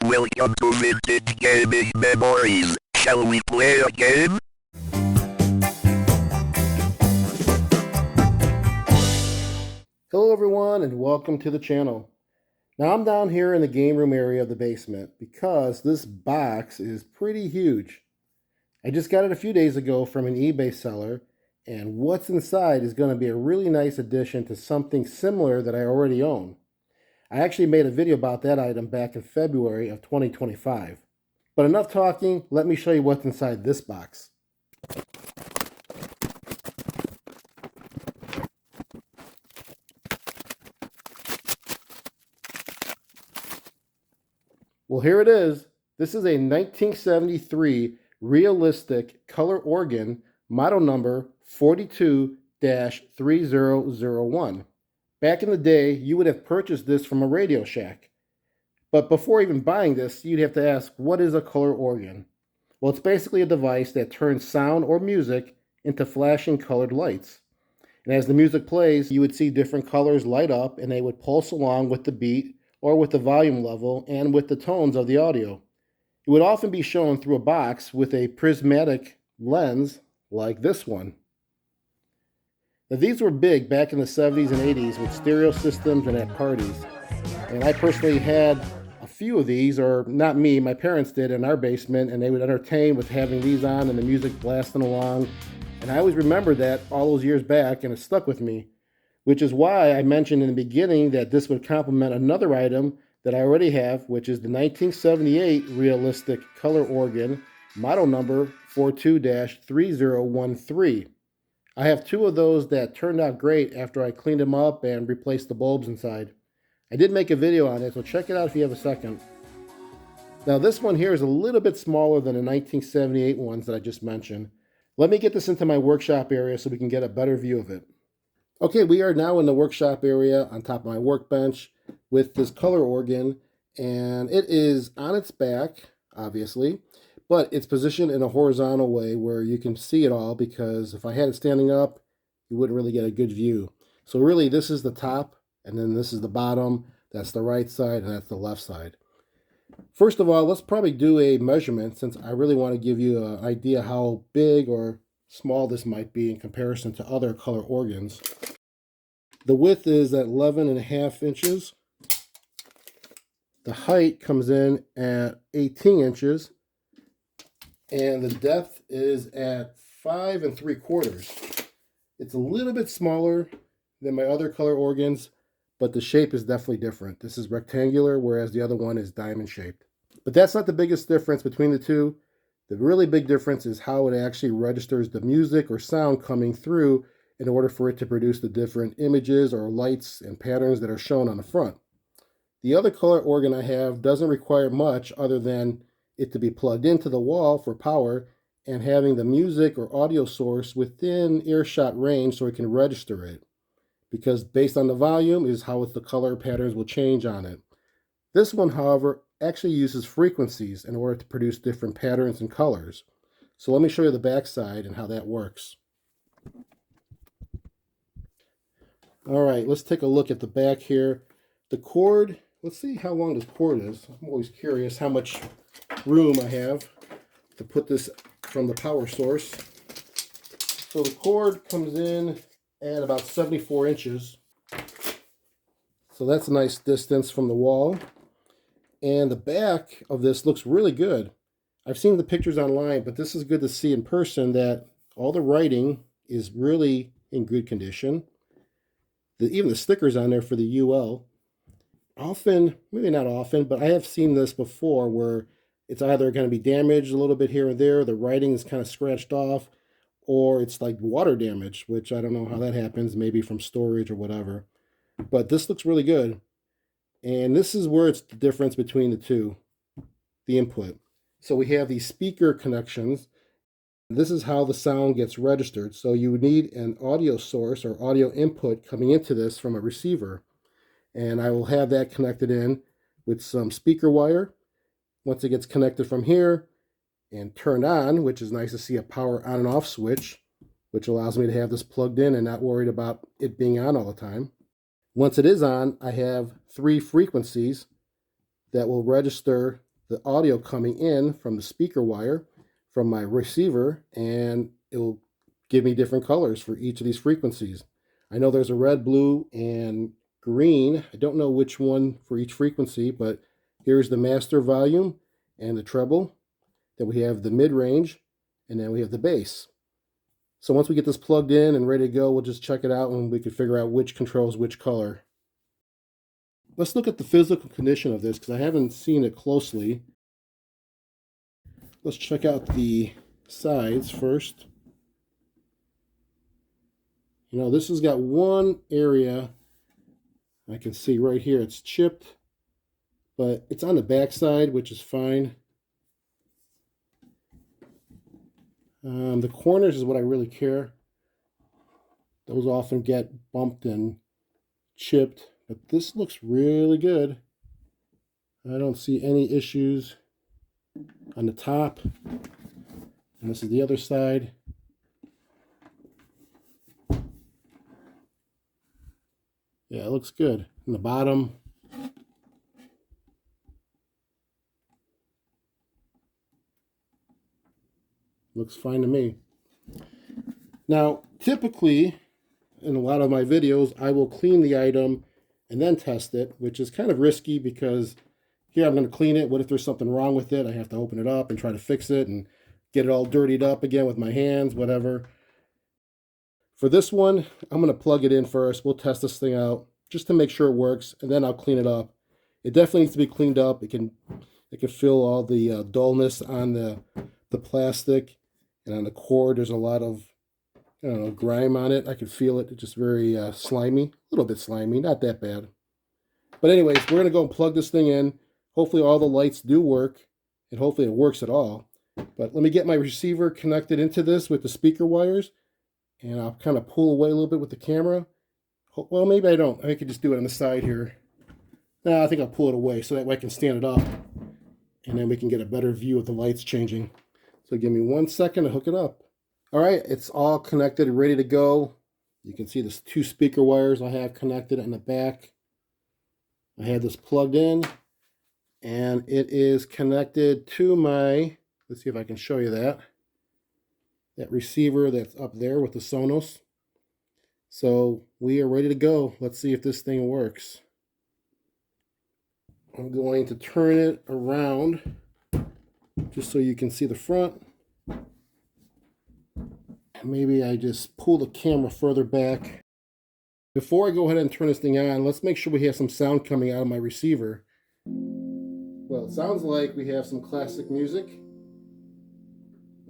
Welcome to Vintage Gaming Memories. Shall we play a game? Hello everyone and welcome to the channel. Now I'm down here in the game room area of the basement because this box is pretty huge. I just got it a few days ago from an eBay seller, and what's inside is going to be a really nice addition to something similar that I already own. I actually made a video about that item back in February of 2025. But enough talking, let me show you what's inside this box. Well, here it is. This is a 1973 realistic color organ, model number 42-3001. Back in the day, you would have purchased this from a Radio Shack. But before even buying this, you'd have to ask, what is a color organ? Well, it's basically a device that turns sound or music into flashing colored lights. And as the music plays, you would see different colors light up, and they would pulse along with the beat or with the volume level and with the tones of the audio. It would often be shown through a box with a prismatic lens like this one. Now, these were big back in the 70s and 80s with stereo systems and at parties. And I personally had a few of these, or not me, my parents did in our basement, and they would entertain with having these on and the music blasting along. And I always remembered that all those years back, and it stuck with me, which is why I mentioned in the beginning that this would complement another item that I already have, which is the 1978 realistic color organ, model number 42-3013. I have two of those that turned out great after I cleaned them up and replaced the bulbs inside. I did make a video on it, so check it out if you have a second. Now this one here is a little bit smaller than the 1978 ones that I just mentioned. Let me get this into my workshop area so we can get a better view of it. Okay, we are now in the workshop area on top of my workbench with this color organ, and it is on its back, obviously, but it's positioned in a horizontal way where you can see it all, because if I had it standing up, you wouldn't really get a good view. So really, this is the top, and then this is the bottom, that's the right side, and that's the left side. First of all, let's probably do a measurement, since I really want to give you an idea how big or small this might be in comparison to other color organs. The width is at 11.5 inches. The height comes in at 18 inches. And the depth is at 5 3/4. It's a little bit smaller than my other color organs, but the shape is definitely different. This is rectangular, whereas the other one is diamond shaped. But that's not the biggest difference between the two. The really big difference is how it actually registers the music or sound coming through in order for it to produce the different images or lights and patterns that are shown on the front. The other color organ I have doesn't require much other than it to be plugged into the wall for power and having the music or audio source within earshot range so it can register it. Because based on the volume is how the color patterns will change on it. This one, however, actually uses frequencies in order to produce different patterns and colors. So let me show you the back side and how that works. All right, let's take a look at the back here. The cord, let's see how long this cord is. I'm always curious how much room I have to put this from the power source. So the cord comes in at about 74 inches. So that's a nice distance from the wall. And the back of this looks really good. I've seen the pictures online, but this is good to see in person that all the writing is really in good condition. Even the stickers on there for the UL. Often, maybe not often, but I have seen this before where it's either going to be damaged a little bit here and there, the writing is kind of scratched off, or it's like water damage, which I don't know how that happens, maybe from storage or whatever. But this looks really good. And this is where it's the difference between the two, the input. So we have these speaker connections. This is how the sound gets registered. So you would need an audio source or audio input coming into this from a receiver. And I will have that connected in with some speaker wire. Once it gets connected from here and turned on, which is nice to see a power on and off switch, which allows me to have this plugged in and not worried about it being on all the time. Once it is on, I have 3 frequencies that will register the audio coming in from the speaker wire from my receiver, and it will give me different colors for each of these frequencies. I know there's a red, blue, and green. I don't know which one for each frequency, but here's the master volume and the treble. Then we have the mid-range, and then we have the bass. So once we get this plugged in and ready to go, we'll just check it out and we can figure out which controls which color. Let's look at the physical condition of this because I haven't seen it closely. Let's check out the sides first. You know, this has got one area I can see right here. It's chipped, but it's on the back side, which is fine. The corners is what I really care. Those often get bumped and chipped, but this looks really good. I don't see any issues on the top. And this is the other side. Yeah, it looks good. And the bottom. Looks fine to me. Now, typically, in a lot of my videos, I will clean the item and then test it, which is kind of risky because here I'm going to clean it. What if there's something wrong with it? I have to open it up and try to fix it and get it all dirtied up again with my hands, whatever. For this one, I'm going to plug it in first. We'll test this thing out just to make sure it works, and then I'll clean it up. It definitely needs to be cleaned up. It can feel all the dullness on the plastic, and on the cord there's a lot of, I don't know, grime on it. I can feel it. It's just very slimy, a little bit slimy, not that bad. But anyways, we're going to go and plug this thing in. Hopefully all the lights do work, and hopefully it works at all. But let me get my receiver connected into this with the speaker wires, and I'll kind of pull away a little bit with the camera. Well, maybe I don't. I could just do it on the side here. No, I think I'll pull it away so that way I can stand it up, and then we can get a better view of the lights changing. So give me 1 second to hook it up. All right, it's all connected and ready to go. You can see the 2 speaker wires I have connected in the back. I have this plugged in, and it is connected to my, let's see if I can show you that receiver that's up there with the Sonos. So we are ready to go. Let's see if this thing works. I'm going to turn it around just so you can see the front. Maybe I just pull the camera further back. Before I go ahead and turn this thing on, let's make sure we have some sound coming out of my receiver. Well, it sounds like we have some classic music.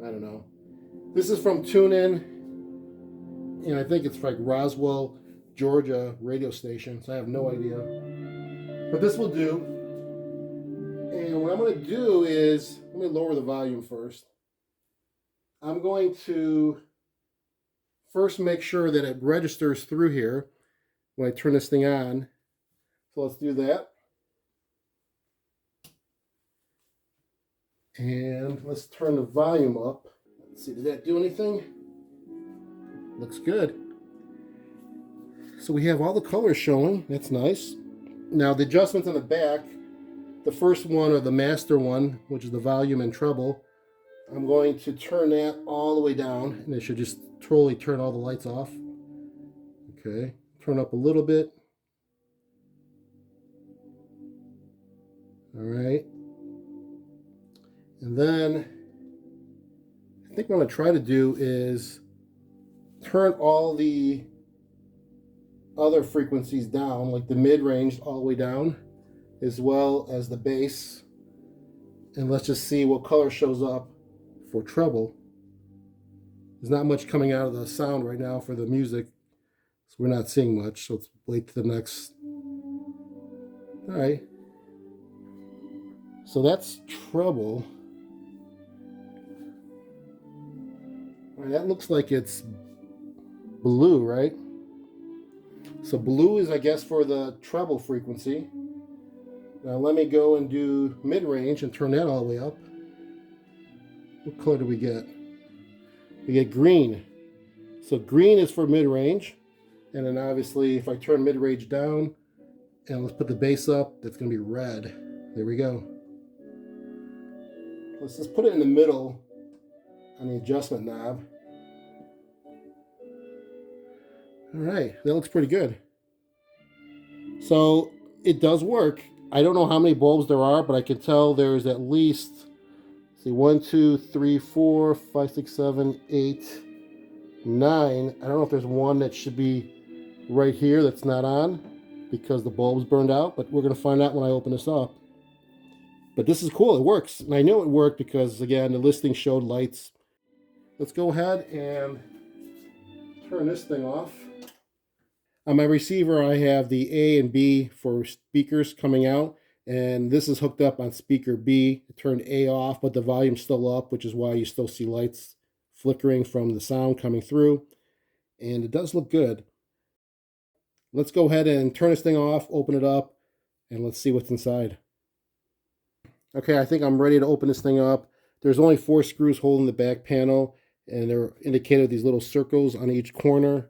I don't know. This is from TuneIn, and I think it's like Roswell, Georgia radio station, so I have no idea. But this will do. And what I'm going to do is, let me lower the volume first. I'm going to first make sure that it registers through here when I turn this thing on. So let's do that. And let's turn the volume up. Let's see, did that do anything? Looks good. So we have all the colors showing. That's nice. Now the adjustments on the back, the first one, or the master one, which is the volume and treble, I'm going to turn that all the way down, and it should just totally turn all the lights off. Okay, turn up a little bit. All right. And then I think what I'm going to try to do is turn all the other frequencies down, like the mid-range all the way down, as well as the bass. And let's just see what color shows up for treble. There's not much coming out of the sound right now for the music, so we're not seeing much. So let's wait to the next. All right. So that's treble. All right, that looks like it's blue, right? So blue is, I guess, for the treble frequency. Now let me go and do mid-range and turn that all the way up. What color do we get? We get green. So green is for mid-range. And then obviously if I turn mid-range down and let's put the bass up, that's going to be red. There we go. Let's just put it in the middle on the adjustment knob. All right, that looks pretty good. So it does work. I don't know how many bulbs there are, but I can tell there's at least, see, 1, 2, 3, 4, 5, 6, 7, 8, 9. I don't know if there's one that should be right here that's not on because the bulb's burned out, but we're going to find out when I open this up. But this is cool. It works. And I know it worked because, again, the listing showed lights. Let's go ahead and turn this thing off. On my receiver, I have the A and B for speakers coming out, and this is hooked up on speaker B. I turned A off, but the volume's still up, which is why you still see lights flickering from the sound coming through. And it does look good. Let's go ahead and turn this thing off, open it up, and let's see what's inside. Okay, I think I'm ready to open this thing up. There's only 4 screws holding the back panel, and they're indicated with these little circles on each corner.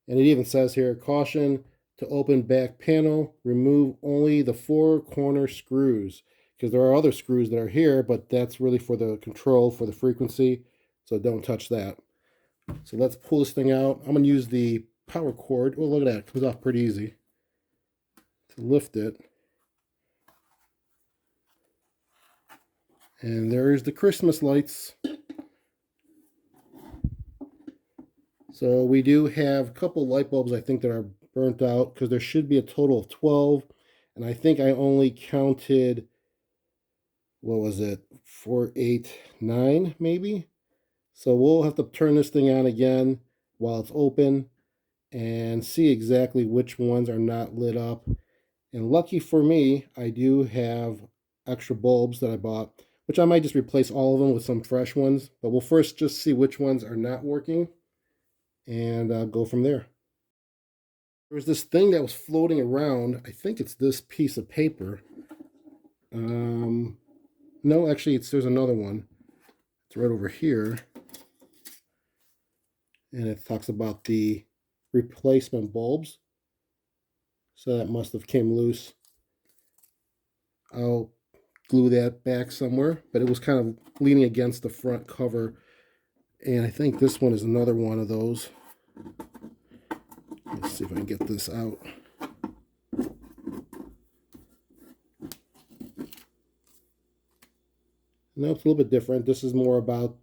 And it even says here, caution, to open back panel, remove only the 4 corner screws. Because there are other screws that are here, but that's really for the control, for the frequency. So don't touch that. So let's pull this thing out. I'm going to use the power cord. Oh, look at that. It comes off pretty easy. To lift it. And there's the Christmas lights. So we do have a couple light bulbs, I think, that are burnt out because there should be a total of 12. And I think I only counted, what was it, 4, 8, 9 maybe? So we'll have to turn this thing on again while it's open and see exactly which ones are not lit up. And lucky for me, I do have extra bulbs that I bought, which I might just replace all of them with some fresh ones. But we'll first just see which ones are not working and go from there. There was this thing that was floating around. I think it's this piece of paper. No, actually, there's another one. It's right over here. And it talks about the replacement bulbs. So that must have came loose. I'll glue that back somewhere, but it was kind of leaning against the front cover. And I think this one is another one of those. Let's see if I can get this out. No, it's a little bit different. This is more about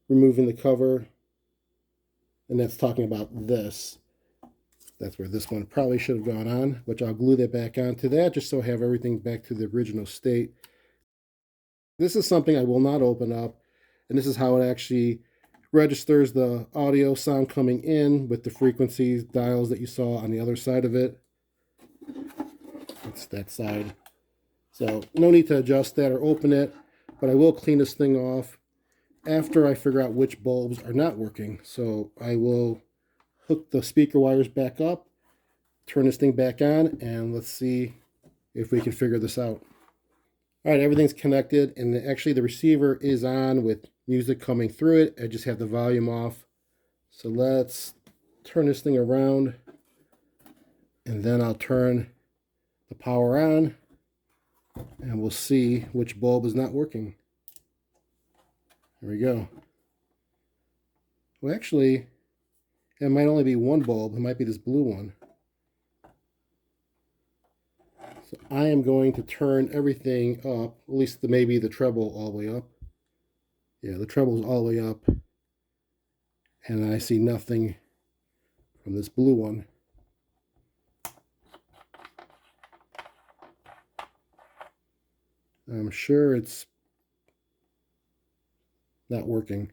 removing the cover. And that's talking about this. That's where this one probably should have gone on, which I'll glue that back onto that just so I have everything back to the original state. This is something I will not open up, and this is how it actually registers the audio sound coming in with the frequencies dials that you saw on the other side of it. It's that side. So no need to adjust that or open it, but I will clean this thing off after I figure out which bulbs are not working. So I will hook the speaker wires back up, turn this thing back on, and let's see if we can figure this out. All right, everything's connected, and actually the receiver is on with music coming through it. I just have the volume off. So let's turn this thing around, and then I'll turn the power on, and we'll see which bulb is not working. There we go. Well, actually, it might only be one bulb. It might be this blue one. So I am going to turn everything up, at least maybe the treble all the way up. Yeah, the treble's all the way up. And I see nothing from this blue one. I'm sure it's not working.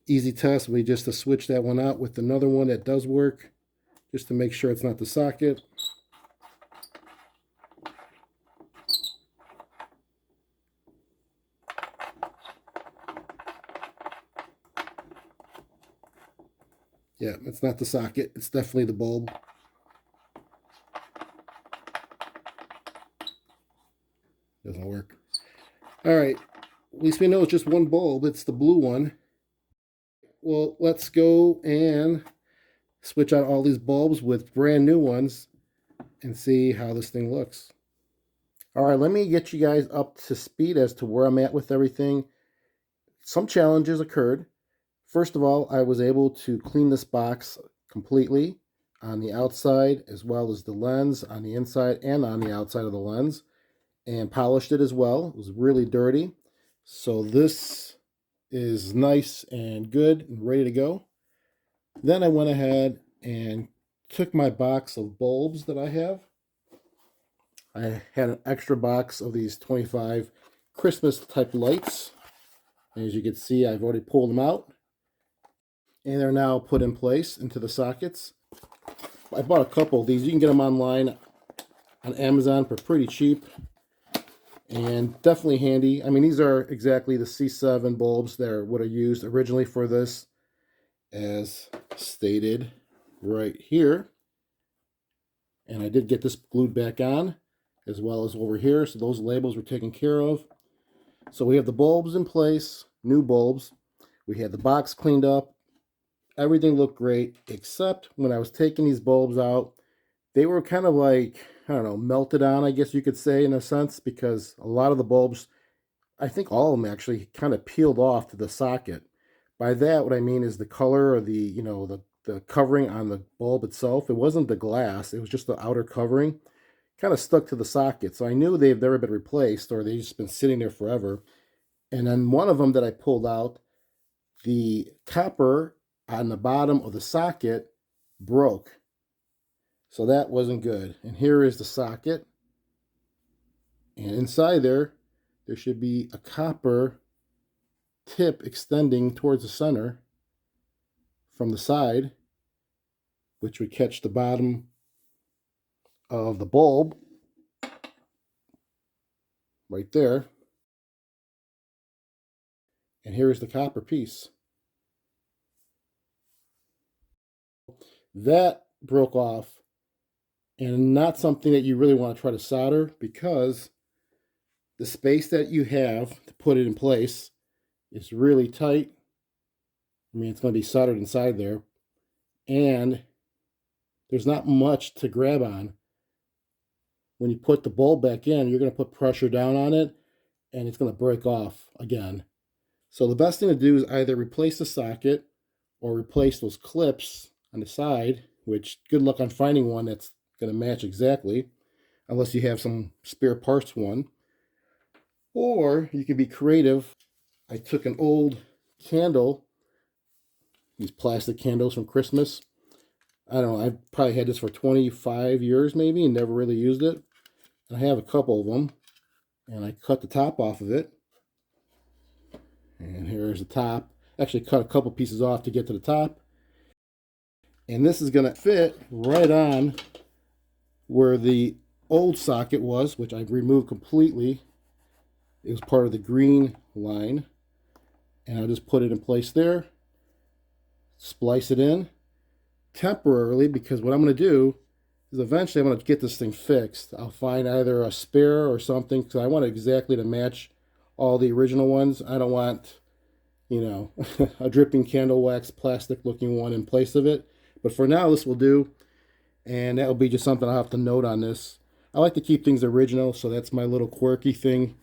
Easy test, we just to switch that one out with another one that does work, just to make sure it's not the socket. Yeah, it's not the socket, it's definitely the bulb. Doesn't work. All right, at least we know it's just one bulb, it's the blue one. Well, let's go and switch out all these bulbs with brand new ones and see how this thing looks. All right, let me get you guys up to speed as to where I'm at with everything. Some challenges occurred. First of all, I was able to clean this box completely on the outside as well as the lens on the inside and on the outside of the lens, and polished it as well. It was really dirty. So this is nice and good and ready to go. Then I went ahead and took my box of bulbs that I have. I had an extra box of these 25 Christmas type lights. And as you can see, I've already pulled them out. And they're now put in place into the sockets. I bought a couple of these. You can get them online on Amazon for pretty cheap. And definitely handy. I mean, these are exactly the C7 bulbs that would have used originally for this, as stated right here. And I did get this glued back on, as well as over here, so those labels were taken care of. So we have the bulbs in place, new bulbs. We had the box cleaned up. Everything looked great, except when I was taking these bulbs out, they were kind of like, I don't know, melted on, I guess you could say, in a sense, because a lot of the bulbs, I think all of them actually, kind of peeled off to the socket. By that, what I mean is the color or the covering on the bulb itself. It wasn't the glass, it was just the outer covering. Kind of stuck to the socket. So I knew they've never been replaced, or they've just been sitting there forever. And then one of them that I pulled out, the copper on the bottom of the socket broke. So that wasn't good. And here is the socket. And inside there should be a copper tip extending towards the center from the side, which would catch the bottom of the bulb right there. And here is the copper piece. That broke off, and not something that you really want to try to solder, because the space that you have to put it in place is really tight. I mean, it's going to be soldered inside there, and there's not much to grab on. When you put the bulb back in, you're going to put pressure down on it, and it's going to break off again. So the best thing to do is either replace the socket or replace those clips on the side, which good luck on finding one that's going to match exactly, unless you have some spare parts one. Or you can be creative. I took an old candle, these plastic candles from Christmas. I don't know, I've probably had this for 25 years maybe and never really used it. I have a couple of them, and I cut the top off of it. And here's the top. Actually cut a couple pieces off to get to the top. And this is going to fit right on where the old socket was, which I removed completely. It was part of the green line. And I'll just put it in place there. Splice it in temporarily, because what I'm going to do is eventually I'm going to get this thing fixed. I'll find either a spare or something, because I want it exactly to match all the original ones. I don't want, you know, a dripping candle wax plastic looking one in place of it. But for now, this will do. And that will be just something I'll have to note on this. I like to keep things original, so that's my little quirky thing.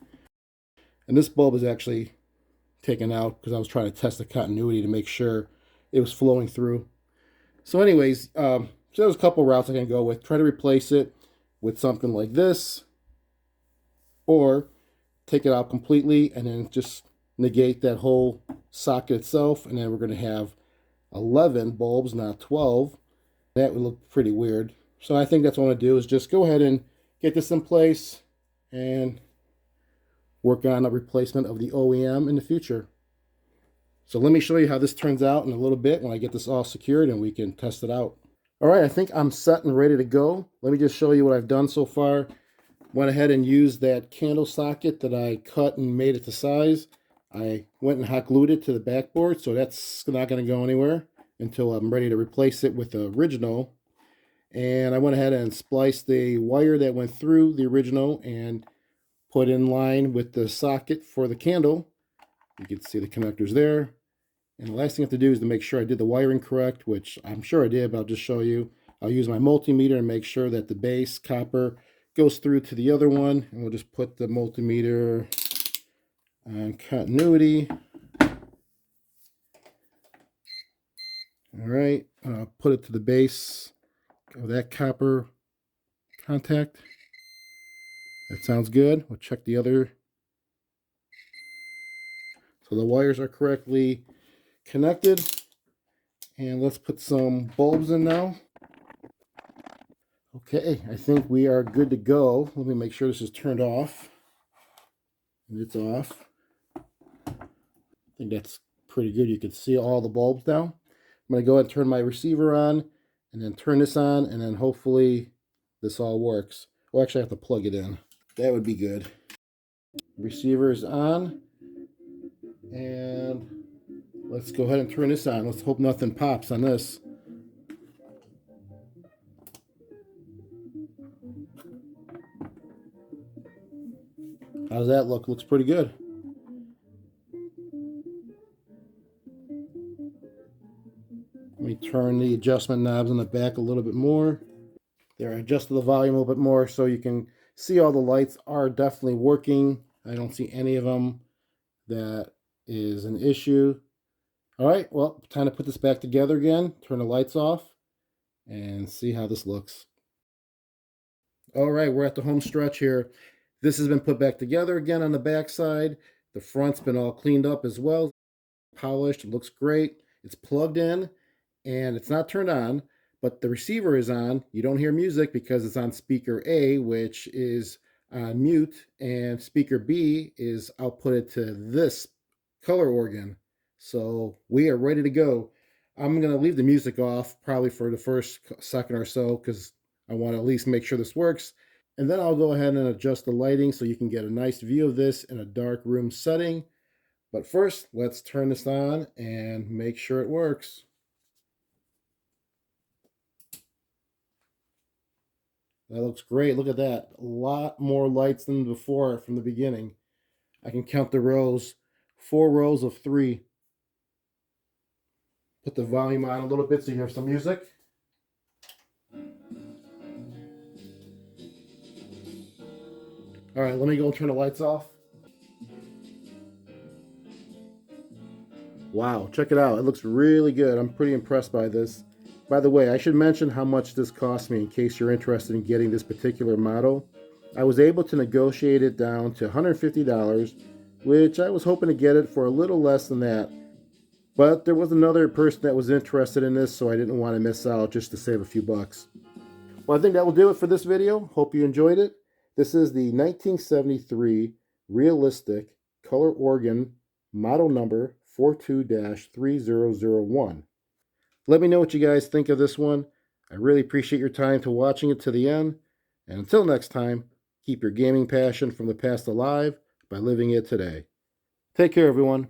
And this bulb is actually taken out because I was trying to test the continuity to make sure it was flowing through. So anyways, so there's a couple routes I can go with. Try to replace it with something like this, or take it out completely and then just negate that whole socket itself, and then we're going to have 11 bulbs, not 12. That would look pretty weird. So I think that's what I want to do, is just go ahead and get this in place and work on a replacement of the OEM in the future. So let me show you how this turns out in a little bit when I get this all secured and we can test it out. All right, I think I'm set and ready to go. Let me just show you what I've done so far. Went ahead and used that candle socket that I cut and made it to size. I went and hot glued it to the backboard, so that's not going to go anywhere until I'm ready to replace it with the original. And I went ahead and spliced the wire that went through the original and put in line with the socket for the candle. You can see the connectors there. And the last thing I have to do is to make sure I did the wiring correct, which I'm sure I did, but I'll just show you. I'll use my multimeter and make sure that the base copper goes through to the other one, and we'll just put the multimeter on continuity. All right, put it to the base of that copper contact. That sounds good. We'll check the other. So the wires are correctly connected. And let's put some bulbs in now. Okay, I think we are good to go. Let me make sure this is turned off. And it's off. I think that's pretty good. You can see all the bulbs now. I'm going to go ahead and turn my receiver on, and then turn this on, and then hopefully this all works. Well, actually, I have to plug it in. That would be good. Receiver is on, and let's go ahead and turn this on. Let's hope nothing pops on this. How's that look? Looks pretty good. Let me turn the adjustment knobs on the back a little bit more. There, I adjusted the volume a little bit more so you can see all the lights are definitely working. I don't see any of them that is an issue. All right, well, time to put this back together again. Turn the lights off and see how this looks. All right, we're at the home stretch here. This has been put back together again on the back side. The front's been all cleaned up as well. Polished, it looks great. It's plugged in and it's not turned on, but the receiver is on. You don't hear music because it's on speaker A, which is on mute, and speaker B is outputted to this color organ. So we are ready to go. I'm going to leave the music off probably for the first second or so because I want to at least make sure this works. And then I'll go ahead and adjust the lighting so you can get a nice view of this in a dark room setting. But first, let's turn this on and make sure it works. That looks great. Look at that. A lot more lights than before from the beginning. I can count the rows. 4 rows of 3. Put the volume on a little bit so you hear some music. All right, let me go and turn the lights off. Wow, check it out. It looks really good. I'm pretty impressed by this. By the way, I should mention how much this cost me in case you're interested in getting this particular model. I was able to negotiate it down to $150, which I was hoping to get it for a little less than that. But there was another person that was interested in this, so I didn't want to miss out just to save a few bucks. Well, I think that will do it for this video. Hope you enjoyed it. This is the 1973 Realistic Color Organ model number 42-3001. Let me know what you guys think of this one. I really appreciate your time to watching it to the end. And until next time, keep your gaming passion from the past alive by living it today. Take care, everyone.